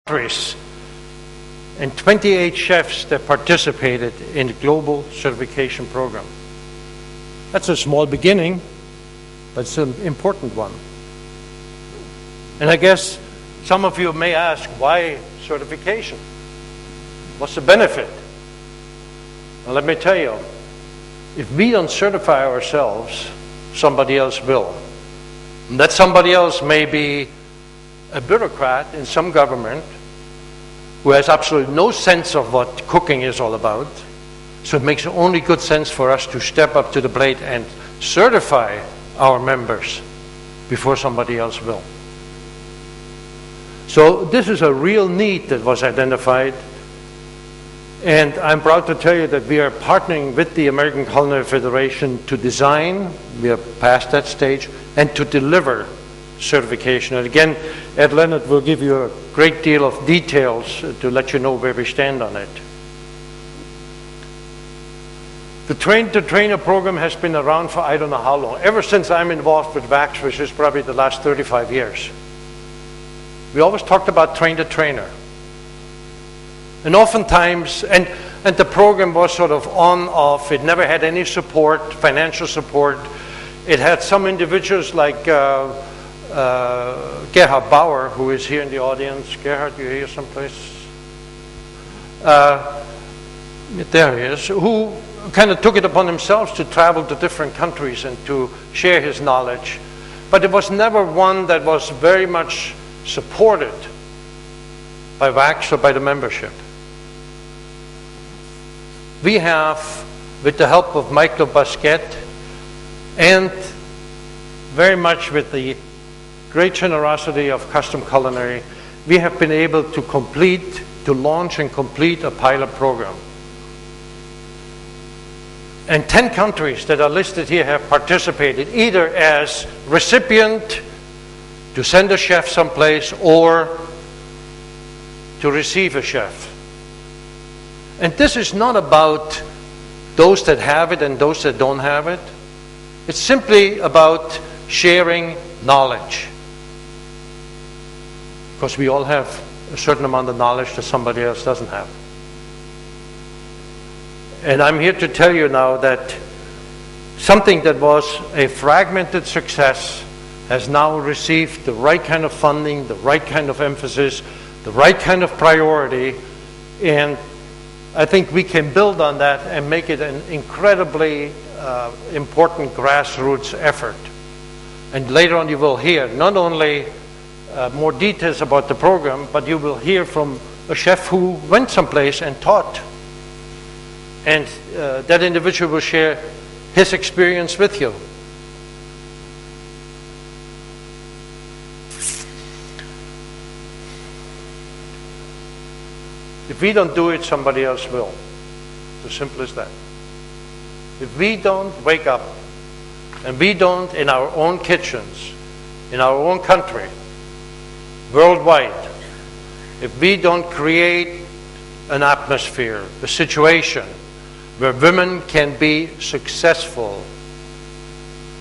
countries and 28 chefs that participated in the global certification program. That's a small beginning, but it's an important one. And I guess some of you may ask, why certification? What's the benefit? Well, let me tell you, if we don't certify ourselves, somebody else will. And that somebody else may be a bureaucrat in some government who has absolutely no sense of what cooking is all about. So it makes only good sense for us to step up to the plate and certify our members before somebody else will. So this is a real need that was identified, and I'm proud to tell you that we are partnering with the American Culinary Federation to design, we are past that stage, and to deliver certification. And again, Ed Leonard will give you a great deal of details to let you know where we stand on it. The Train to Trainer program has been around for I don't know how long, ever since I'm involved with WACS, which is probably the last 35 years. We always talked about train the trainer. And oftentimes, and the program was sort of on-off. It never had any support, financial support. It had some individuals like Gerhard Bauer, who is here in the audience. Gerhard, you here someplace? There he is, who kind of took it upon themselves to travel to different countries and to share his knowledge. But it was never one that was very much supported by WACS or by the membership. We have, with the help of Michael Basquet and very much with the great generosity of Custom Culinary, we have been able to launch and complete a pilot program. And 10 countries that are listed here have participated, either as recipient to send a chef someplace or to receive a chef. And this is not about those that have it and those that don't have it. It's simply about sharing knowledge. Because we all have a certain amount of knowledge that somebody else doesn't have. And I'm here to tell you now that something that was a fragmented success has now received the right kind of funding, the right kind of emphasis, the right kind of priority, and I think we can build on that and make it an incredibly important grassroots effort. And later on you will hear not only more details about the program, but you will hear from a chef who went someplace and taught. And that individual will share his experience with you. If we don't do it, somebody else will. It's as simple as that. If we don't wake up, and we don't in our own kitchens, in our own country, worldwide, if we don't create an atmosphere, a situation where women can be successful,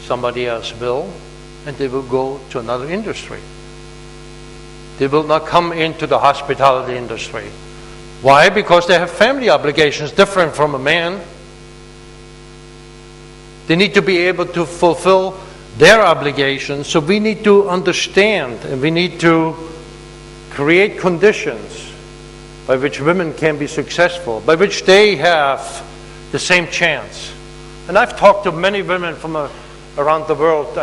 somebody else will, and they will go to another industry. They will not come into the hospitality industry. Why? Because they have family obligations different from a man. They need to be able to fulfill their obligations, so we need to understand and we need to create conditions by which women can be successful, by which they have the same chance. And I've talked to many women from around the world.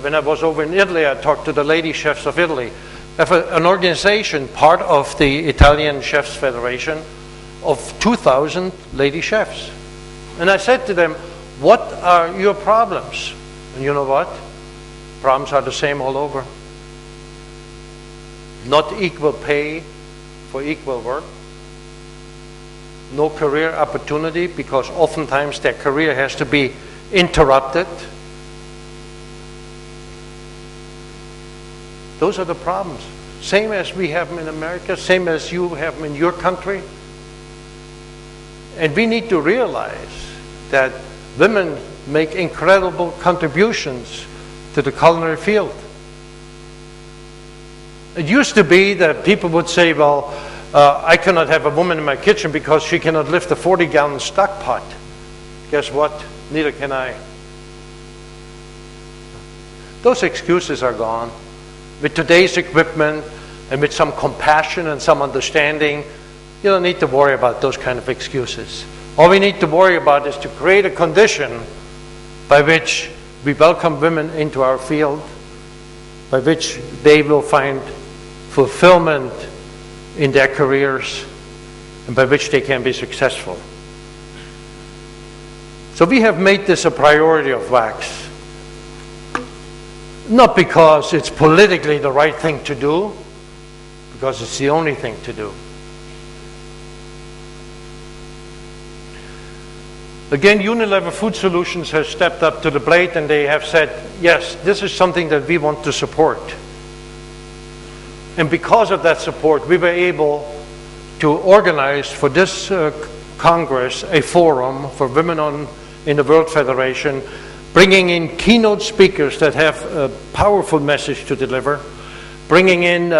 When I was over in Italy, I talked to the lady chefs of Italy. I have an organization, part of the Italian Chefs Federation, of 2,000 lady chefs. And I said to them, what are your problems? And you know what? Problems are the same all over. Not equal pay for equal work. No career opportunity, because oftentimes their career has to be interrupted. Those are the problems. Same as we have them in America, same as you have them in your country. And we need to realize that women make incredible contributions to the culinary field. It used to be that people would say, well, I cannot have a woman in my kitchen because she cannot lift a 40-gallon stock pot. Guess what? Neither can I. Those excuses are gone. With today's equipment and with some compassion and some understanding, you don't need to worry about those kind of excuses. All we need to worry about is to create a condition by which we welcome women into our field, by which they will find fulfillment in their careers, and by which they can be successful. So we have made this a priority of WACS. Not because it's politically the right thing to do, because it's the only thing to do. Again, Unilever Food Solutions has stepped up to the plate and they have said, yes, this is something that we want to support. And because of that support, we were able to organize for this Congress a forum for women in the World Federation, bringing in keynote speakers that have a powerful message to deliver, bringing in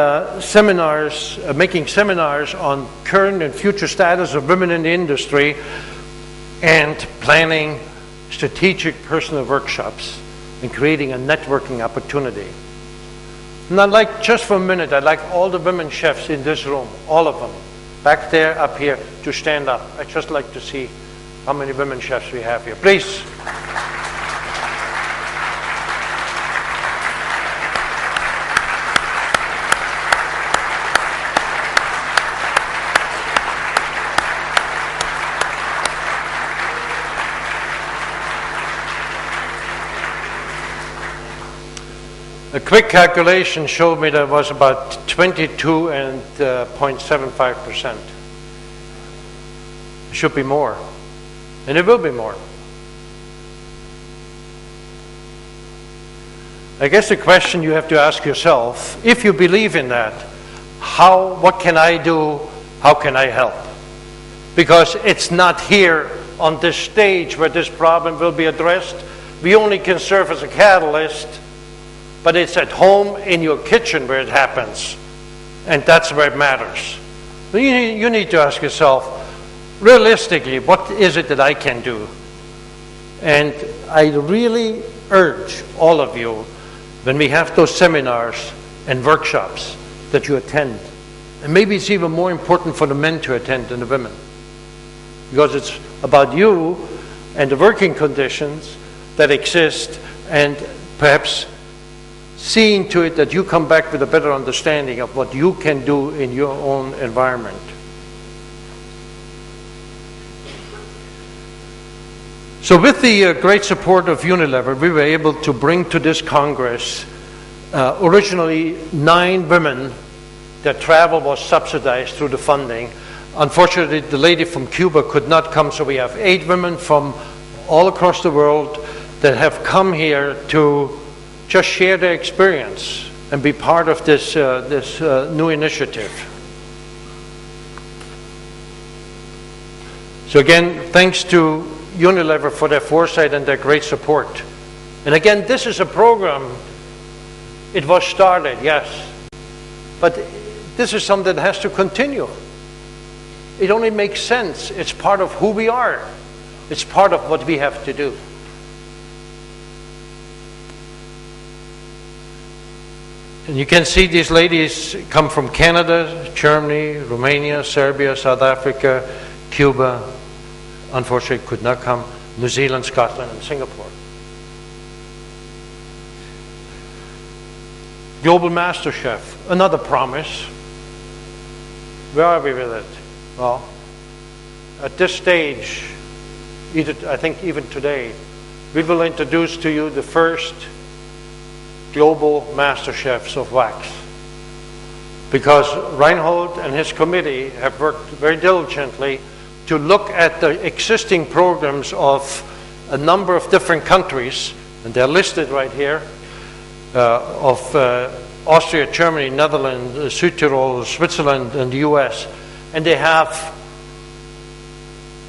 seminars, making seminars on current and future status of women in the industry, and planning strategic personal workshops and creating a networking opportunity. And I'd like, just for a minute, I'd like all the women chefs in this room, all of them, back there, up here, to stand up. I'd just like to see how many women chefs we have here. Please. A quick calculation showed me that was about 22.75%. It should be more, and it will be more. I guess the question you have to ask yourself, if you believe in that, what can I do, how can I help? Because it's not here on this stage where this problem will be addressed. We only can serve as a catalyst, but it's at home in your kitchen where it happens, and that's where it matters. You need to ask yourself, realistically, what is it that I can do? And I really urge all of you, when we have those seminars and workshops, that you attend. And maybe it's even more important for the men to attend than the women, because it's about you and the working conditions that exist, and perhaps seeing to it that you come back with a better understanding of what you can do in your own environment. So with the great support of Unilever, we were able to bring to this Congress originally 9 women. Their travel was subsidized through the funding. Unfortunately, the lady from Cuba could not come, so we have 8 women from all across the world that have come here to just share their experience and be part of this new initiative. So again, thanks to Unilever for their foresight and their great support. And again, this is a program, it was started, yes, but this is something that has to continue. It only makes sense. It's part of who we are. It's part of what we have to do. And you can see these ladies come from Canada, Germany, Romania, Serbia, South Africa, Cuba, unfortunately could not come, New Zealand, Scotland, and Singapore. Global Master Chef, another promise. Where are we with it? Well, at this stage, I think even today, we will introduce to you the first global master chefs of WACS, because Reinhold and his committee have worked very diligently to look at the existing programs of a number of different countries, and they're listed right here, of Austria, Germany, Netherlands, Südtirol, Switzerland, and the US, and they have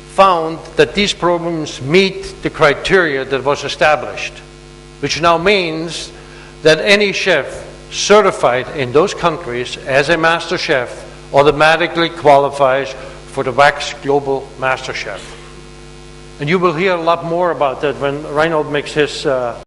found that these programs meet the criteria that was established, which now means that any chef certified in those countries as a master chef automatically qualifies for the WACS Global Master Chef. And you will hear a lot more about that when Reinhold makes his